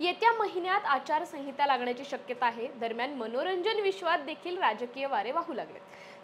येत्या महिन्यात आचारसंहिता लागण्याची शक्यता आहे। दरम्यान मनोरंजन विश्वात देखील राजकीय वारे वाहू लागले।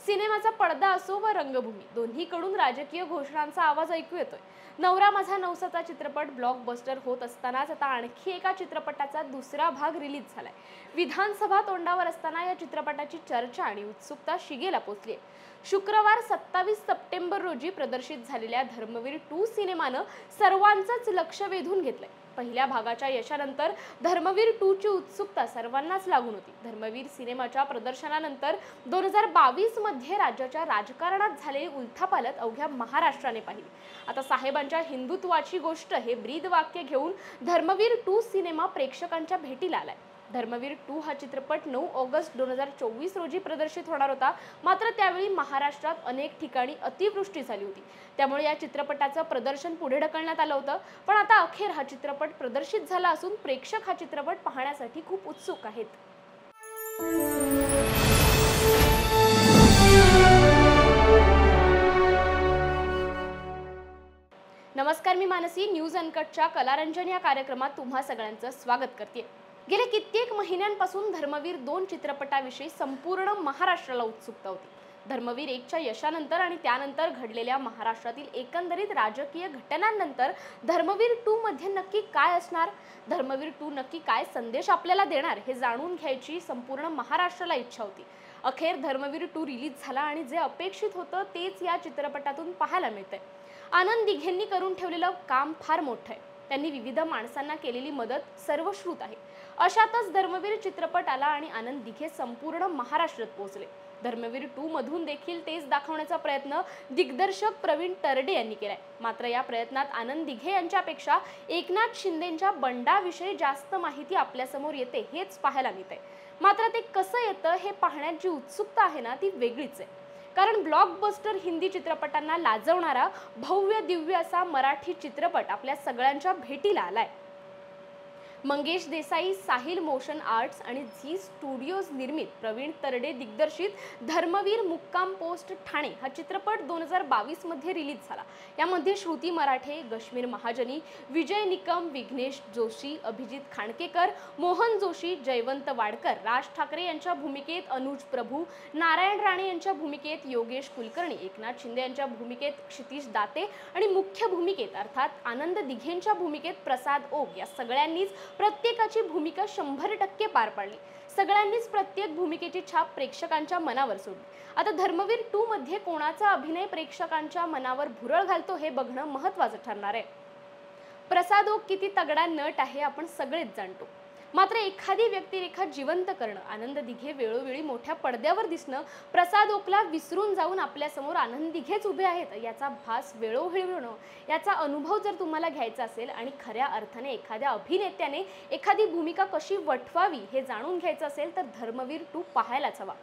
सिनेमाचा पडदा असो व रंगभूमी दोन्हीकडून राजकीय घोषणांचा आवाज ऐकू येतोय। नवरा माझा नवसाचा चित्रपट ब्लॉकबस्टर होत असतानाच आता आणखी एका चित्रपटाचा दुसरा भाग रिलीज झालाय। विधानसभा तोंडावर असताना या चित्रपटाची चर्चा आणि उत्सुकता शिगेला पोहोचली आहे। शुक्रवार 27 सप्टेंबर रोजी प्रदर्शित झालेल्या धर्मवीर 2 सिनेमानं सर्वांचंच लक्ष वेधून घेतलंय। पहिल्या भागाच्या यशानंतर धर्मवीर 2 ची उत्सुकता सर्वांनाच लागून होती। धर्मवीर सिनेमाच्या प्रदर्शनानंतर 2022 मध्ये राज्याच्या राजकारणात झालेली उलथापालथ अवघ्या महाराष्ट्राने पाहिली। आता साहेबांच्या हिंदुत्वाची गोष्ट हे ब्रीद वाक्य घेऊन धर्मवीर 2 सिनेमा प्रेक्षकांच्या भेटीला आलाय। धर्मवीर 2 हा चित्रपट 9 ऑगस्ट 2024 रोजी प्रदर्शित होणार होता। मात्र त्यावेळी महाराष्ट्रात अनेक ठिकाणी अतिवृष्टी झाली होती, त्यामुळे या चित्रपटाचं प्रदर्शन पुढे ढकलण्यात आलं होतं। पण आता अखेर हा चित्रपट प्रदर्शित झाला असून प्रेक्षक हा चित्रपट पाहण्यासाठी खूप उत्सुक आहेत। नमस्कार, मी मानसी। न्यूज अनकटच्या कलारंजन या कार्यक्रमात तुम्हा सगळ्यांचं स्वागत करते। गेल्या कित्येक महिन्यांपासून धर्मवीर 2 चित्रपटाविषयी संपूर्ण महाराष्ट्राला उत्सुकता होती। धर्मवीर 1 च्या यशानंतर आणि त्यानंतर घडलेल्या महाराष्ट्रातील एकंदरीत राजकीय घटनांनंतर धर्मवीर 2 मध्ये नक्की काय असणार, धर्मवीर 2 नक्की काय संदेश आपल्याला देणार हे जाणून घ्यायची संपूर्ण महाराष्ट्राला इच्छा होती। अखेर धर्मवीर 2 रिलीज झाला आणि जे अपेक्षित होतं तेच या चित्रपटातून पाहायला मिळतंय। आनंद दिघेंनी करून ठेवलेलं काम फार मोठं आहे। त्यांनी विविध माणसांना केलेली मदत सर्वश्रुत आहे। अशातच धर्मवीर चित्रपट आला आणि आनंद दिघे संपूर्ण महाराष्ट्रात पोहोचले। धर्मवीर 2 मधून देखील तेच दाखवण्याचा प्रयत्न दिग्दर्शक प्रवीण तरडे यांनी केलाय। मात्र या प्रयत्नात आनंद दिघे यांच्यापेक्षा एकनाथ शिंदेंच्या बंडाविषयी जास्त माहिती आपल्यासमोर येते हेच पाहायला मिळतंय। मात्र ते कसं येतं हे पाहण्याची उत्सुकता आहे ना, ती वेगळीच आहे। कारण ब्लॉकबस्टर हिंदी चित्रपटांना लाजवणारा भव्य दिव्य असा मराठी चित्रपट आपल्या सगळ्यांच्या भेटीला आलाय। मंगेश देसाई, साहिल मोशन आर्ट्स आणि झी स्टुडिओज निर्मित प्रवीण तरडे दिग्दर्शित धर्मवीर मुक्काम पोस्ट ठाणे हा चित्रपट 2022 मध्ये रिलीज झाला। यामध्ये श्रुती मराठे, गश्मीर महाजनी, विजय निकम, विघ्नेश जोशी, अभिजित खांडकेकर, मोहन जोशी, जयवंत वाडकर, राज ठाकरे यांच्या भूमिकेत अनुज प्रभू, नारायण राणे यांच्या भूमिकेत योगेश कुलकर्णी, एकनाथ शिंदे यांच्या भूमिकेत क्षितिज दाते आणि मुख्य भूमिकेत अर्थात आनंद दिघेंच्या भूमिकेत प्रसाद ओक या सगळ्यांनीच प्रत्येकाची भूमिका 100% पार पाडली। सगळ्यांनीच प्रत्येक भूमिकेची छाप प्रेक्षकांच्या मनावर सोडली। आता धर्मवीर 2 मध्ये कोणाचा अभिनय प्रेक्षकांच्या मनावर भुरळ घालतो हे बघणं महत्त्वाचं ठरणार आहे। प्रसाद ओक किती तगडा नट आहे आपण सगळेच जाणतो। मात्र एखादी व्यक्तिरेखा जिवंत करणं, आनंद दिघे वेळोवेळी मोठ्या पडद्यावर दिसणं, प्रसाद ओकला विसरून जाऊन आपल्या समोर आनंद दिघेच उभे आहेत याचा भास वेळोवेळी होणं, याचा अनुभव जर तुम्हाला घ्यायचा असेल आणि खऱ्या अर्थाने एखाद्या अभिनेत्याने एखादी भूमिका कशी वठवावी हे जाणून घ्यायचं असेल तर धर्मवीर 2 पाहायलाच हवा।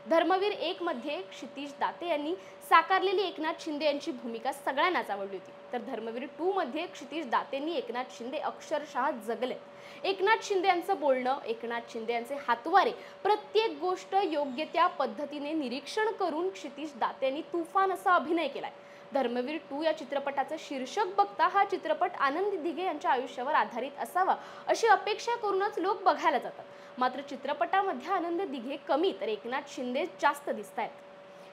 धर्मवीर 1 मध्ये क्षितिज दाते यांनी साकारलेली एकनाथ शिंदे यांची भूमिका सगळ्यांनाच आवडली होती, तर धर्मवीर 2 मध्ये क्षितिज दातेंनी एकनाथ शिंदे अक्षरशः जगले। एकनाथ शिंदे यांचं बोलणं, एकनाथ शिंदे यांचे हातवारे, प्रत्येक गोष्ट योग्य त्या पद्धतीने निरीक्षण करून क्षितिज दातेंनी तुफान असा अभिनय केलाय। धर्मवीर 2 या चित्रपटाचं शीर्षक बघता हा चित्रपट आनंद दिघे यांच्या आयुष्यावर आधारित असावा अशी अपेक्षा करूनच लोक बघायला जातात। मात्र चित्रपटामध्ये आनंद दिघे कमी तर एकनाथ शिंदे जास्त दिसतायत।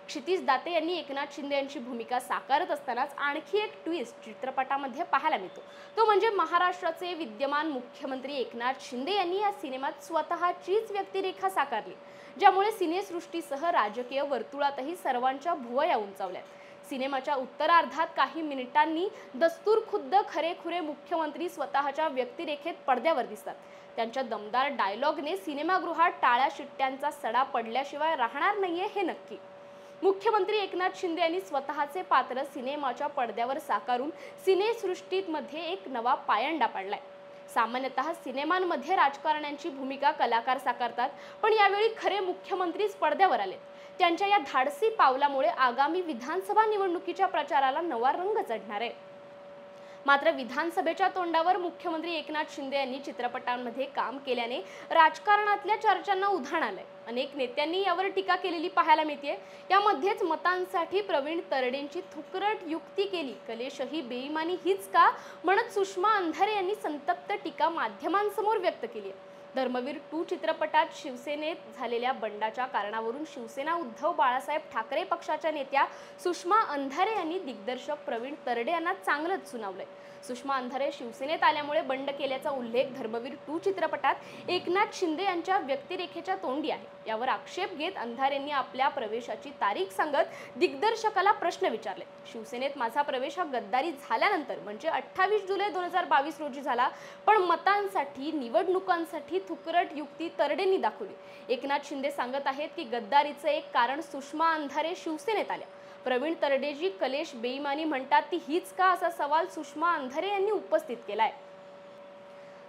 क्षितिज दाते यांनी एकनाथ शिंदे यांची भूमिका साकारत असतानाच आणखी एक ट्विस्ट चित्रपटामध्ये पाहायला मिळतो, तो म्हणजे महाराष्ट्राचे विद्यमान मुख्यमंत्री एकनाथ शिंदे यांनी या सिनेमात स्वतःचीच व्यक्तिरेखा साकारली, ज्यामुळे सिनेसृष्टीसह राजकीय वर्तुळातही सर्वांच्या भुवया उंचावल्यात। सिनेमाच्या उत्तरार्धात काही मिनिटांनी दस्तूर खुद्द खरेखुरे मुख्यमंत्री स्वतःच्या व्यक्तिरेखेत पडद्यावर दिसतात। त्यांच्या दमदार डायलॉगने सिनेमागृहात टाळ्या शिट्ट्यांचा सडा पडल्याशिवाय राहणार नाहीये हे नक्की। मुख्यमंत्री एकनाथ शिंदे यांनी स्वतःचे पात्र सिनेमाच्या पडद्यावर साकारून सिनेसृष्टीत मध्ये एक नवा पायंडा पाडलाय। सामान्यतः सिनेमांमध्ये राजकारण्यांची भूमिका कलाकार साकारतात, पण यावेळी खरे मुख्यमंत्रीच पडद्यावर आलेत। त्यांच्या या धाडसी पावलामुळे आगामी विधानसभा निवडणुकीच्या प्रचाराला नवा रंग चढणार आहे। मात्र विधानसभेच्या तोंडावर मुख्यमंत्री एकनाथ शिंदे यांनी चित्रपटांमध्ये काम केल्याने राजकारणातल्या चर्चांना उधाण आलंय। अनेक नेत्यांनी यावर टीका केलेली पाहायला मिळते। यामध्येच मतांसाठी प्रवीण तरडेंची थुकरट युक्ती केली, कलेश ही बेईमानी हीच का म्हणत सुषमा अंधारे यांनी संतप्त टीका माध्यमांसमोर व्यक्त केली आहे। धर्मवीर 2 चित्रपटात शिवसेनेत झालेल्या बंडाच्या कारणावरून शिवसेना उद्धव बाळासाहेब ठाकरे पक्षाच्या नेत्या सुषमा अंधारे यांनी दिग्दर्शक प्रवीण तरडे यांना चांगलंच सुनावलंय। सुषमा अंधारे शिवसेनेत आल्यामुळे बंड केल्याचा उल्लेख धर्मवीर 2 चित्रपटात एकनाथ शिंदे यांच्या व्यक्तिरेखेच्या तोंडी आहे। यावर आक्षेप घेत अंधारेंनी आपल्या प्रवेशाची तारीख सांगत दिग्दर्शकाला प्रश्न विचारले। शिवसेनेत माझा प्रवेश हा गद्दारी झाल्यानंतर म्हणजे 28 जुलै 2022 रोजी झाला, पण मतांसाठी निवडणुकांसाठी थुकरट युक्ती तरडेंनी दाखवली। एकनाथ शिंदे सांगत आहेत की गद्दारीचं एक कारण सुषमा अंधारे शिवसेनेत आल्या। प्रवीण तरडे जी कलेश बेईमानी म्हणतात ती हीच का असा सवाल सुषमा अंधारे यांनी उपस्थित केलाय।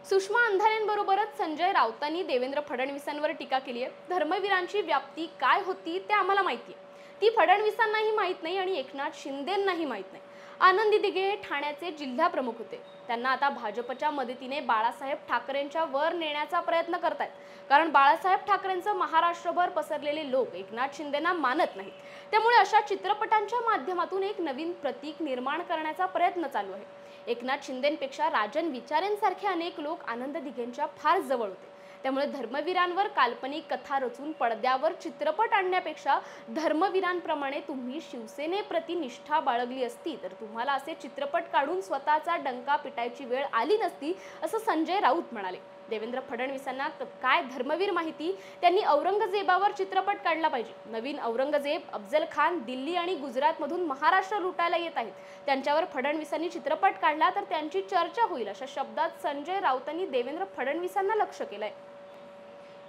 सुषमा अंधारेंबरोबरच संजय राऊतांनी देवेंद्र फडणवीसांवर टीका केली आहे। धर्मवीरांची व्याप्ती काय होती ते आम्हाला माहिती आहे, ती फडणवीसांनाही माहित नाही आणि एकनाथ शिंदेंनाही माहित नाही। आनंदी दिघे हे ठाण्याचे जिल्हा प्रमुख होते, त्यांना आता भाजपच्या मदतीने बाळासाहेब ठाकरेंच्या वर नेण्याचा प्रयत्न करतायत, कारण बाळासाहेब ठाकरेंचं महाराष्ट्रभर पसरलेले लोक एकनाथ शिंदेंना मानत नाहीत। त्यामुळे अशा चित्रपटांच्या माध्यमातून एक नवीन प्रतीक निर्माण करण्याचा प्रयत्न चालू आहे। एकनाथ शिंदेंपेक्षा राजन विचारेंसारखे अनेक लोक आनंद दिघेंच्या फार जवळ होते, त्यामुळे धर्मवीरांवर काल्पनिक कथा रचून पडद्यावर चित्रपट आणण्यापेक्षा धर्मवीरांप्रमाणे तुम्ही शिवसेनेप्रती निष्ठा बाळगली असती तर तुम्हाला असे चित्रपट काढून स्वतःचा डंका पिटायची वेळ आली नसती, असं संजय राऊत म्हणाले। देवेंद्र फडणवीसांना काय धर्मवीर माहिती, त्यांनी औरंगजेबावर चित्रपट काढला पाहिजे। नवीन औरंगजेब अफजल खान दिल्ली आणि गुजरातमधून महाराष्ट्र लुटायला येत आहेत, त्यांच्यावर फडणवीसांनी चित्रपट काढला तर त्यांची चर्चा होईल, अशा शब्दात संजय राऊतांनी देवेंद्र फडणवीसांना लक्ष्य केलंय।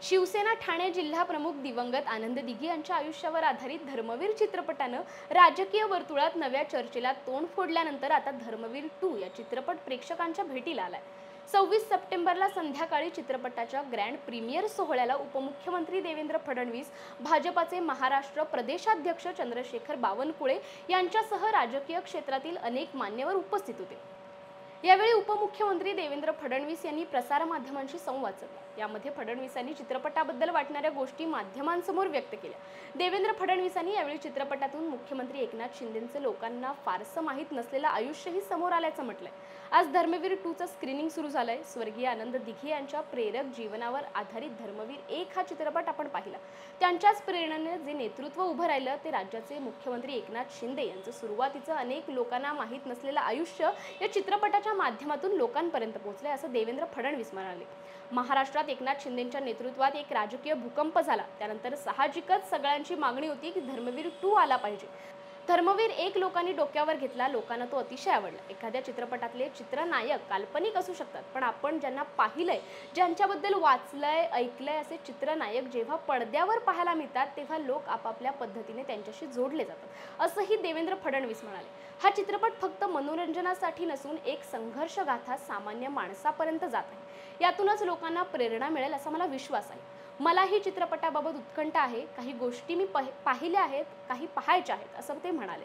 शिवसेना ठाणे जिल्हा प्रमुख दिवंगत आनंद दिघे यांच्या आयुष्यावर आधारित धर्मवीर चित्रपटानं राजकीय वर्तुळात नव्या चर्चेला तोंड फोडल्यानंतर आता धर्मवीर 2 या चित्रपट प्रेक्षकांच्या भेटीला आलाय। 26 सप्टेंबरला संध्याकाळी चित्रपटाच्या ग्रँड प्रीमियर सोहळ्याला उपमुख्यमंत्री देवेंद्र फडणवीस, भाजपाचे महाराष्ट्र प्रदेशाध्यक्ष चंद्रशेखर बावनकुळे यांच्यासह राजकीय क्षेत्रातील अनेक मान्यवर उपस्थित होते। यावेळी उपमुख्यमंत्री देवेंद्र फडणवीस यांनी प्रसार माध्यमांशी संवाद साधला। यामध्ये फडणवीसांनी चित्रपटाबद्दल वाटणाऱ्या गोष्टी माध्यमांसमोर व्यक्त केल्या। देवेंद्र फडणवीसांनी यावेळी चित्रपटातून मुख्यमंत्री एकनाथ शिंदेंचं लोकांना फारसं माहीत नसलेलं आयुष्यही समोर आल्याचं म्हटलंय। आज धर्मवीर 2चं स्क्रीनिंग सुरू झालंय। स्वर्गीय आनंद दिघे यांच्या प्रेरक जीवनावर आधारित धर्मवीर 1 हा चित्रपट आपण पाहिला। त्यांच्याच प्रेरणेने जे नेतृत्व उभं राहिलं ते राज्याचे मुख्यमंत्री एकनाथ शिंदे यांचं सुरुवातीचं अनेक लोकांना माहीत नसलेलं आयुष्य या चित्रपटाच्या माध्यमातून लोकांपर्यंत पोहोचलंय, असं देवेंद्र फडणवीस म्हणाले। महाराष्ट्रात एकनाथ शिंदेंच्या नेतृत्वात एक राजकीय भूकंप झाला, त्यानंतर साहजिकच सगळ्यांची मागणी होती की धर्मवीर 2 आला पाहिजे। धर्मवीर 1 लोकांनी डोक्यावर घेतला, लोकांना तो अतिशय आवडला। एखाद्या चित्रपटातले चित्रनायक काल्पनिक असू शकतात, पण आपण ज्यांना पाहिलंय, ज्यांच्याबद्दल वाचलंय, ऐकलंय असे चित्रनायक जेव्हा पडद्यावर पाहायला मिळतात तेव्हा लोक आपापल्या पद्धतीने त्यांच्याशी जोडले जातात, असंही देवेंद्र फडणवीस म्हणाले। हा चित्रपट फक्त मनोरंजनासाठी नसून एक संघर्ष गाथा सामान्य माणसापर्यंत जात आहे, यातूनच लोकांना प्रेरणा मिळेल असा मला विश्वास आहे। मलाही चित्रपटाबाबत उत्कंठ आहे, काही गोष्टी मी पाहिल्या आहेत, काही पाहायच्या आहेत, असं ते म्हणाले।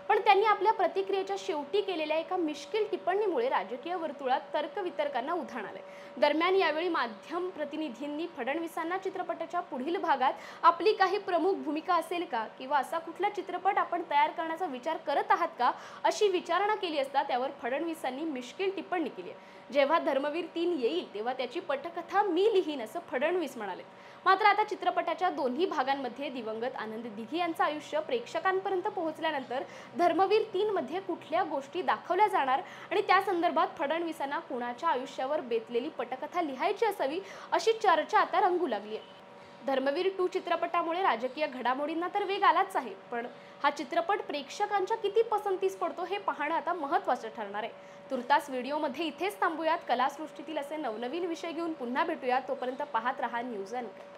पण त्यांनी आपल्या प्रतिक्रियेच्या शेवटी केलेल्या एका मिश्किल टिप्पणीमुळे राजकीय वर्तुळात तर्कवितर्कांना उधाण आलंय। दरम्यान यावेळी माध्यम प्रतिनिधींनी फडणवीसांना चित्रपटाच्या पुढील भागात आपली काही प्रमुख भूमिका असेल का किंवा असा कुठला चित्रपट आपण तयार करण्याचा विचार करत आहात का अशी विचारणा केली असता त्यावर फडणवीसांनी मिश्किल टिप्पणी केली आहे। जेव्हा धर्मवीर 3 येईल तेव्हा त्याची पटकथा मी लिहीन, असं फडणवीस म्हणाले। मात्र आता चित्रपटाच्या दोन्ही भागांमध्ये दिवंगत आनंद दिघे यांचं आयुष्य प्रेक्षकांपर्यंत पोहोचल्यानंतर धर्मवीर 3 मध्ये कुठल्या गोष्टी दाखवल्या जाणार आणि त्या संदर्भात फडणवीसांना कुणाच्या आयुष्यावर बेतलेली पटकथा लिहायची असावी अशी चर्चा आता रंगू लागली आहे। धर्मवीर 2 चित्रपटामुळे राजकीय घडामोडींना तर वेग आलाच आहे, पण हा चित्रपट प्रेक्षकांच्या किती पसंतीस पडतो हे पाहणं आता महत्त्वाचं ठरणार आहे। तुर्तास व्हिडिओमध्ये इथेच थांबूयात। कलासृष्टीतील असे नवनवीन विषय घेऊन पुन्हा भेटूयात, तोपर्यंत पाहत रहा न्यूज अनकट।